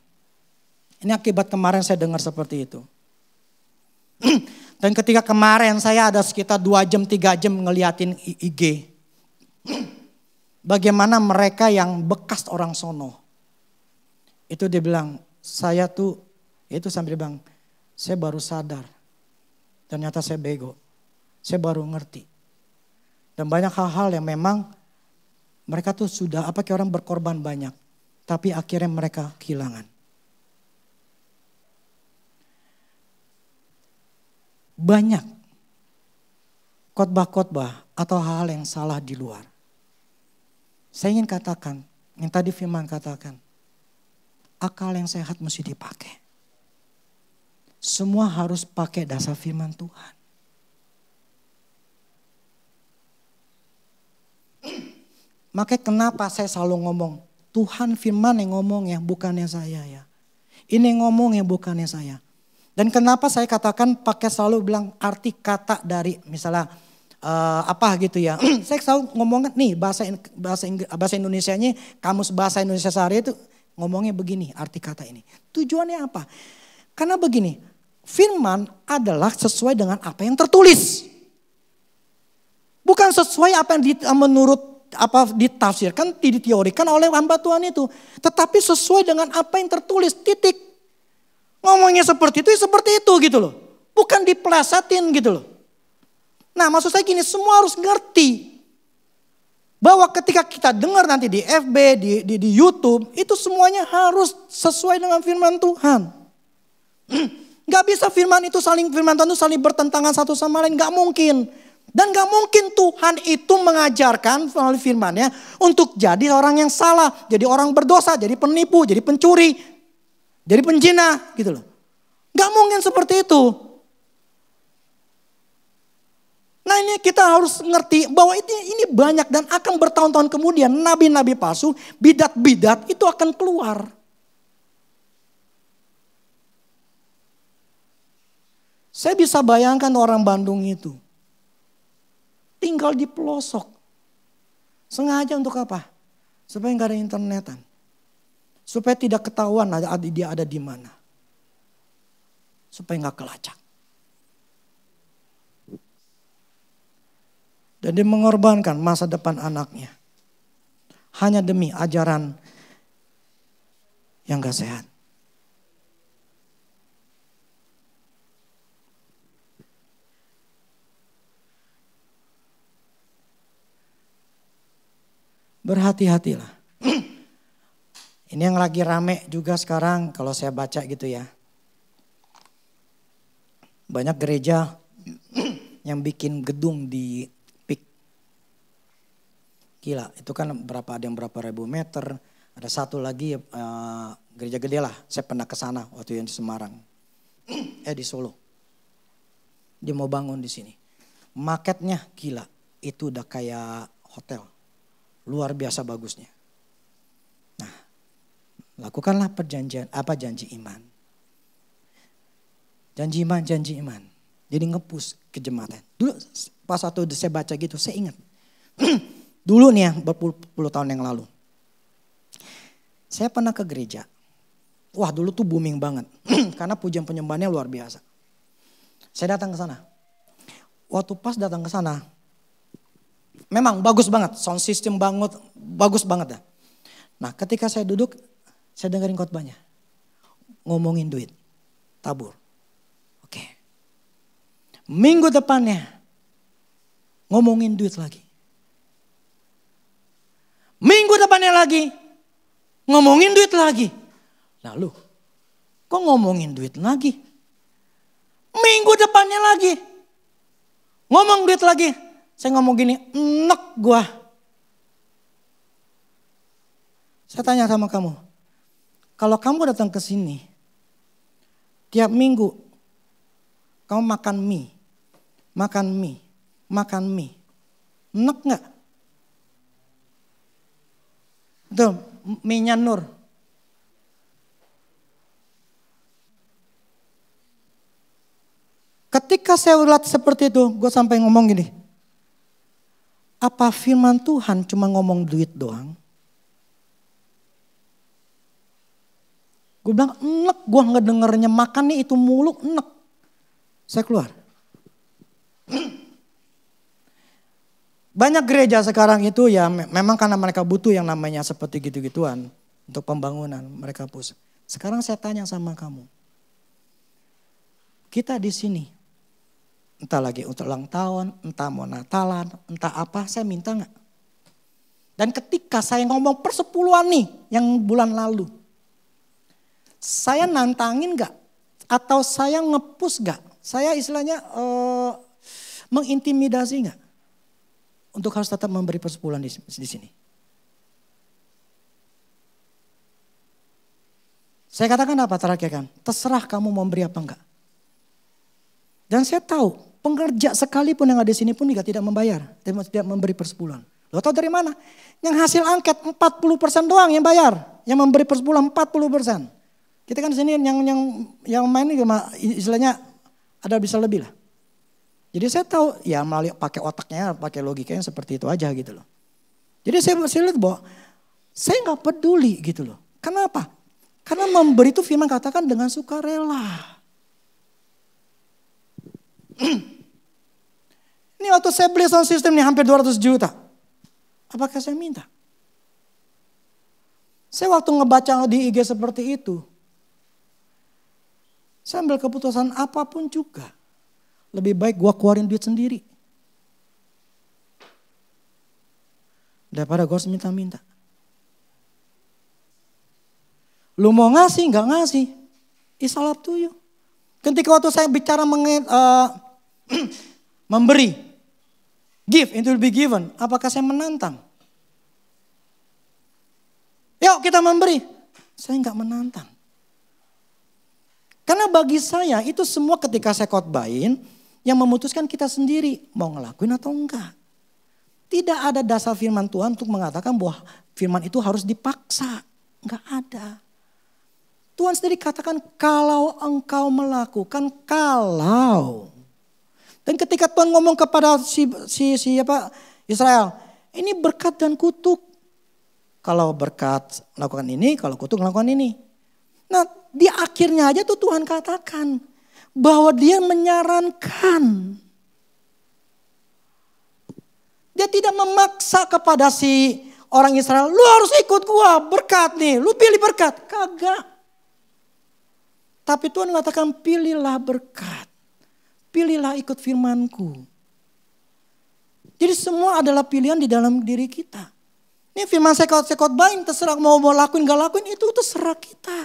ini akibat kemarin saya dengar seperti itu. Dan ketika kemarin saya ada sekitar 2 jam 3 jam ngeliatin IG. Bagaimana mereka yang bekas orang sono. Itu dia bilang, itu sambil bilang, saya baru sadar. Ternyata saya bego. Saya baru ngerti. Dan banyak hal-hal yang memang mereka tuh sudah kayak orang berkorban banyak. Tapi akhirnya mereka kehilangan. Banyak khotbah-khotbah atau hal yang salah di luar. Saya ingin katakan, yang tadi firman katakan, akal yang sehat mesti dipakai. Semua harus pakai dasar firman Tuhan. Makanya kenapa saya selalu ngomong, Tuhan firman yang ngomong ya, bukannya saya ya. Ini yang ngomong ya, bukannya saya. Dan kenapa saya katakan pakai selalu bilang arti kata dari misalnya gitu ya. Saya selalu ngomong nih bahasa Indonesianya, kamus bahasa Indonesia sehari itu ngomongnya begini arti kata ini. Tujuannya apa? Karena begini, firman adalah sesuai dengan apa yang tertulis. Bukan sesuai apa yang ditafsirkan, diteorikan oleh hamba Tuhan itu. Tetapi sesuai dengan apa yang tertulis, titik. Ngomongnya seperti itu, seperti itu gitu loh. Bukan dipelesetin gitu loh. Nah maksud saya gini, semua harus ngerti. Bahwa ketika kita dengar nanti di FB, di YouTube, itu semuanya harus sesuai dengan firman Tuhan. Gak bisa firman Tuhan itu saling bertentangan satu sama lain, gak mungkin. Dan gak mungkin Tuhan itu mengajarkan melalui firman-Nya untuk jadi orang yang salah, jadi orang berdosa, jadi penipu, jadi pencuri. Jadi penjina gitu loh. Gak mungkin seperti itu. Nah ini kita harus ngerti bahwa ini banyak dan akan bertahun-tahun kemudian nabi-nabi palsu, bidat-bidat itu akan keluar. Saya bisa bayangkan orang Bandung itu. Tinggal di pelosok. Sengaja untuk apa? Supaya gak ada internetan. Supaya tidak ketahuan dia ada di mana. Supaya gak kelacak. Dan dia mengorbankan masa depan anaknya. Hanya demi ajaran yang gak sehat. Berhati-hatilah. Ini yang lagi rame juga sekarang kalau saya baca gitu ya. Banyak gereja yang bikin gedung di PIK. Gila, itu kan ada yang berapa ribu meter. Ada satu lagi gereja gede lah, saya pernah ke sana waktu yang di Semarang. Di Solo. Dia mau bangun di sini. Marketnya gila, itu udah kayak hotel. Luar biasa bagusnya. Lakukanlah janji iman. Janji iman. Jadi ngepus ke jemaatan. Dulu pas waktu saya baca gitu, saya ingat. Dulu nih ya, berpuluh tahun yang lalu. Saya pernah ke gereja. Wah dulu tuh booming banget. Karena pujian penyembahannya luar biasa. Saya datang ke sana. waktu pas datang ke sana, memang bagus banget, sound system banget, bagus banget ya. Nah ketika saya duduk, saya dengerin khotbahnya. Ngomongin duit, tabur. Oke. Minggu depannya, ngomongin duit lagi. Minggu depannya lagi, ngomongin duit lagi. Lalu, kok ngomongin duit lagi? Minggu depannya lagi, ngomong duit lagi. Saya ngomong gini, enek gua. Saya tanya sama kamu, kalau kamu datang ke sini, tiap minggu kamu makan mie, enek gak? Betul, mie-nya Nur. Ketika saya lihat seperti itu, gue sampai ngomong gini, apa firman Tuhan cuma ngomong duit doang? Gue bilang enek, gue ngedengernya makan nih itu mulu enek. Saya keluar. Banyak gereja sekarang itu ya memang karena mereka butuh yang namanya seperti gitu-gituan. Untuk pembangunan mereka push. Sekarang saya tanya sama kamu. Kita di sini. Entah lagi untuk ulang tahun, entah mau Natalan, entah apa, saya minta gak? Dan ketika saya ngomong persepuluhan nih yang bulan lalu. Saya nantangin gak? Atau saya nge-push gak? Saya istilahnya mengintimidasi gak? Untuk harus tetap memberi persepuluhan di sini. Saya katakan apa terakhir kan? Terserah kamu mau beri apa enggak. Dan saya tahu pengerja sekalipun yang ada di sini pun juga tidak membayar. Tidak memberi persepuluhan. Lo tahu dari mana? Yang hasil angket 40% doang yang bayar. Yang memberi persepuluhan 40%. Kita kan di sini yang main istilahnya ada bisa lebih lah. Jadi saya tahu ya melalui pakai otaknya, pakai logikanya seperti itu aja gitu loh. Jadi saya lihat bahwa saya nggak peduli gitu loh. Kenapa? Karena memberi itu firman katakan dengan sukarela. Ini waktu saya beli sound system ini hampir 200 juta. Apakah saya minta? Saya waktu ngebaca di IG seperti itu. Saya ambil keputusan apapun juga. Lebih baik gua keluarin duit sendiri. Daripada gua harus minta-minta. Lu mau ngasih gak ngasih. It's all up to you. Ketika waktu saya bicara memberi. Give, it will be given. Apakah saya menantang? Yuk kita memberi. Saya gak menantang. Karena bagi saya itu semua ketika saya khotbahin. Yang memutuskan kita sendiri mau ngelakuin atau enggak. Tidak ada dasar firman Tuhan untuk mengatakan bahwa firman itu harus dipaksa. Enggak ada. Tuhan sendiri katakan kalau engkau melakukan kalau. Dan ketika Tuhan ngomong kepada Israel. Ini berkat dan kutuk. Kalau berkat lakukan ini, kalau kutuk lakukan ini. Nah di akhirnya aja tuh Tuhan katakan. Bahwa dia menyarankan. Dia tidak memaksa kepada si orang Israel. Lu harus ikut gua berkat nih. Lu pilih berkat. Kagak. Tapi Tuhan mengatakan pilihlah berkat. Pilihlah ikut firmanku. Jadi semua adalah pilihan di dalam diri kita. Ini firman saya khotbahin terserah mau lakuin gak lakuin itu terserah kita.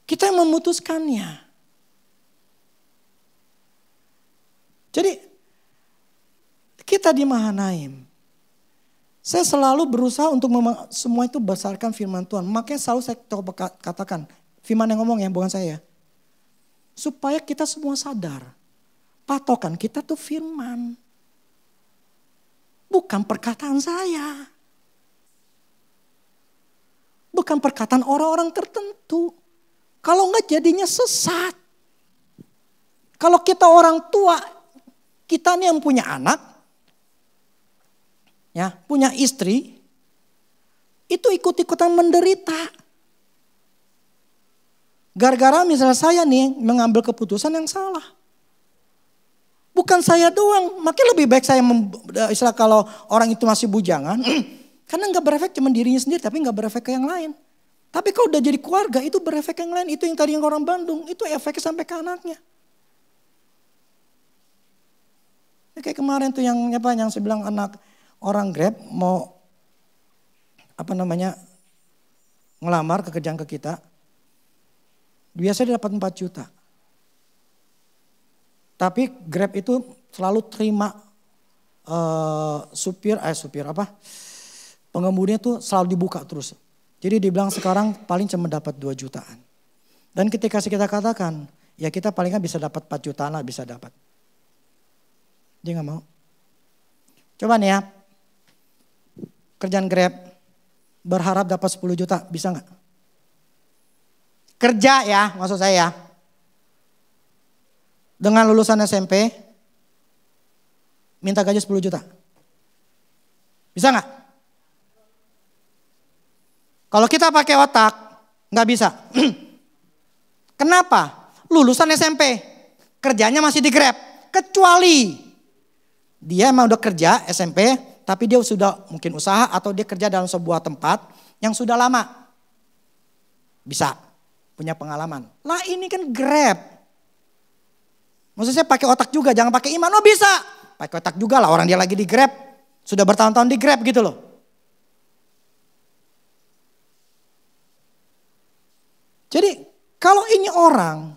Kita yang memutuskannya. Jadi kita di Mahanaim. Saya selalu berusaha untuk semua itu berdasarkan firman Tuhan. Makanya selalu saya katakan. Firman yang ngomong ya bukan saya. Supaya kita semua sadar. Patokan kita tuh firman. Bukan perkataan saya. Bukan perkataan orang-orang tertentu. Kalau enggak jadinya sesat. Kalau kita orang tua, kita nih yang punya anak, ya punya istri, itu ikut-ikutan menderita. Gara-gara misalnya saya nih mengambil keputusan yang salah. Bukan saya doang, makanya lebih baik saya istilah kalau orang itu masih bujangan. Karena nggak berefek cuma dirinya sendiri tapi nggak berefek ke yang lain. Tapi kalau udah jadi keluarga itu berefek ke yang lain. Itu yang tadi yang orang Bandung, itu efeknya sampai ke anaknya. Kayak kemarin tuh yang saya bilang anak orang Grab mau ngelamar kerjaan ke kita. Biasanya dapat 4 juta. Tapi Grab itu selalu terima pengemudinya tuh selalu dibuka terus. Jadi dibilang sekarang paling cuma dapat 2 jutaan. Dan ketika kita katakan, ya kita paling kan bisa dapat 4 jutaan lah bisa dapat. Dia gak mau. Coba nih ya, kerjaan Grab berharap dapat 10 juta, bisa gak? Kerja ya, maksud saya ya. Dengan lulusan SMP, minta gaji 10 juta. Bisa gak? Kalau kita pakai otak, gak bisa. Kenapa? Lulusan SMP, kerjanya masih di Grab. Kecuali dia emang udah kerja SMP, tapi dia sudah mungkin usaha atau dia kerja dalam sebuah tempat yang sudah lama. Bisa, punya pengalaman. Lah ini kan Grab. Maksudnya pakai otak juga, jangan pakai iman. Oh bisa, pakai otak juga lah, orang dia lagi di Grab. Sudah bertahun-tahun di Grab gitu loh. Jadi kalau ini orang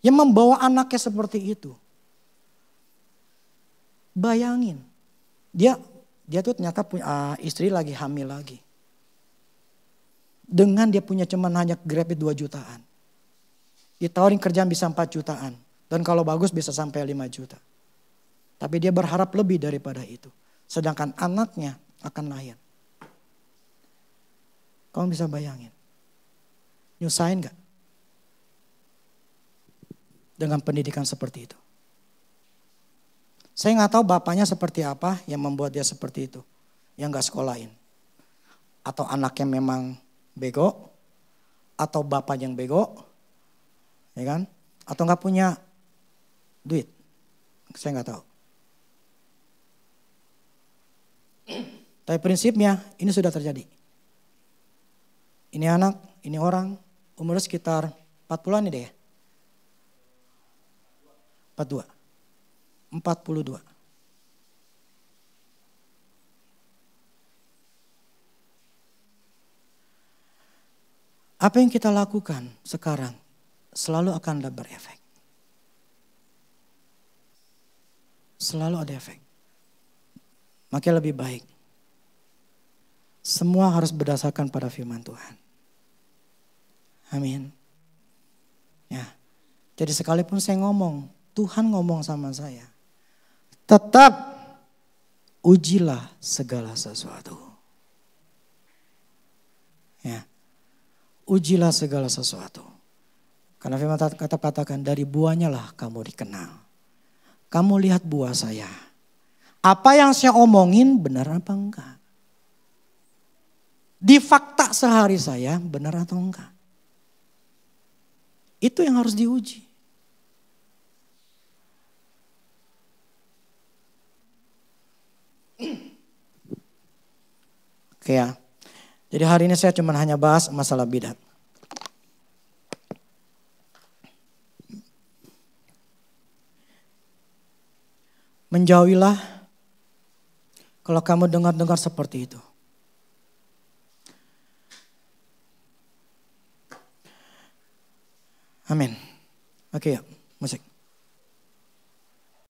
yang membawa anaknya seperti itu. Bayangin, dia tuh ternyata punya istri lagi hamil lagi. Dengan dia punya cuman hanya Grab 2 jutaan. Ditawarin kerjaan bisa 4 jutaan. Dan kalau bagus bisa sampai 5 juta. Tapi dia berharap lebih daripada itu. Sedangkan anaknya akan lahir. Kamu bisa bayangin. Nyusahin gak? Dengan pendidikan seperti itu. Saya gak tahu bapaknya seperti apa yang membuat dia seperti itu. Yang gak sekolahin. Atau anaknya memang bego. Atau bapak yang bego. Ya kan? Atau gak punya duit. Saya gak tahu. Tapi prinsipnya ini sudah terjadi. Ini anak, ini orang umurnya sekitar 40-an deh ya. 42. Apa yang kita lakukan sekarang selalu akan berefek. Selalu ada efek. Makanya lebih baik. Semua harus berdasarkan pada firman Tuhan. Amin. Ya. Jadi sekalipun saya ngomong, Tuhan ngomong sama saya. Tetap ujilah segala sesuatu. Ya. Ujilah segala sesuatu. Karena firman katakan dari buahnya lah kamu dikenal. Kamu lihat buah saya. Apa yang saya omongin benar apa enggak? Di fakta sehari saya benar atau enggak? Itu yang harus diuji. Oke ya. Jadi hari ini saya cuma hanya bahas masalah bidat. Menjauhilah kalau kamu dengar-dengar seperti itu. Amin. Oke ya, musik.